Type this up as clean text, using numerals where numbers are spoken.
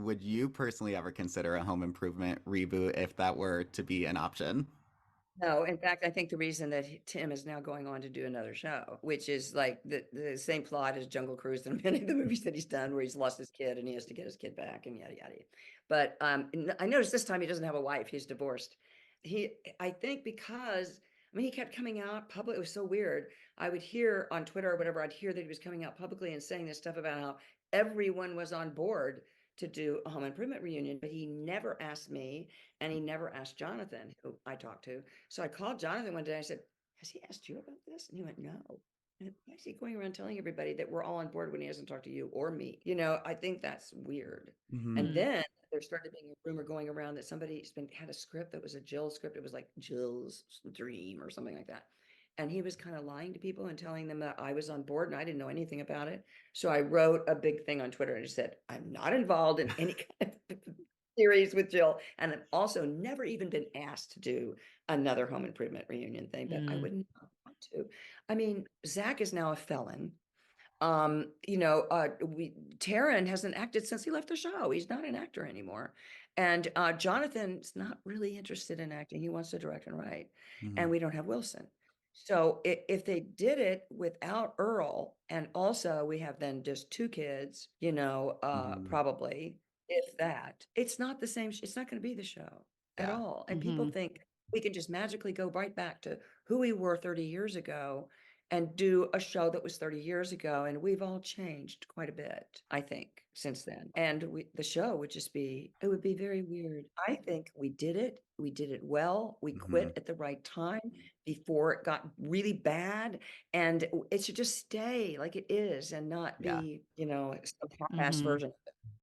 would you personally ever consider a home improvement reboot if that were to be an option? No, in fact, I think the reason that Tim is now going on to do another show, which is like the same plot as Jungle Cruise and many of the movies that he's done, where he's lost his kid and he has to get his kid back and yada yada. But I noticed this time he doesn't have a wife; he's divorced. I think, because I mean, he kept coming out public. It was so weird. I would hear on Twitter or whatever, I'd hear that he was coming out publicly and saying this stuff about how everyone was on board to do a home improvement reunion, but he never asked me and he never asked Jonathan, who I talked to. So I called Jonathan one day. I said, "Has he asked you about this?" And he went, "No." And why is he going around telling everybody that we're all on board when he hasn't talked to you or me? I think that's weird. And Hmm. Mm. then there started being a rumor going around that somebody's been had a script that was a Jill script. It was like Jill's dream or something like that. And he was kind of lying to people and telling them that I was on board and I didn't know anything about it. So I wrote a big thing on Twitter and I said, "I'm not involved in any kind of series with Jill. And I've also never even been asked to do another home improvement reunion thing, but I Mm. wouldn't want to. I mean, Zach is now a felon. We Taryn hasn't acted since he left the show. He's not an actor anymore. And Jonathan's not really interested in acting. He wants to direct and write. Hmm. And we don't have Wilson. So if they did it without Earl, and also we have then just two kids, Hmm. probably, if that, it's not the same. It's not going to be the show at Yeah. all. And people Hmm. think we can just magically go right back to who we were 30 years ago and do a show that was 30 years ago. And we've all changed quite a bit, I think, since then. And the show would just be, it would be very weird. I think we did it. We did it well. We Hmm. quit at the right time before it got really bad. And it should just stay like it is and not Yeah. be, some half-ass Hmm. version.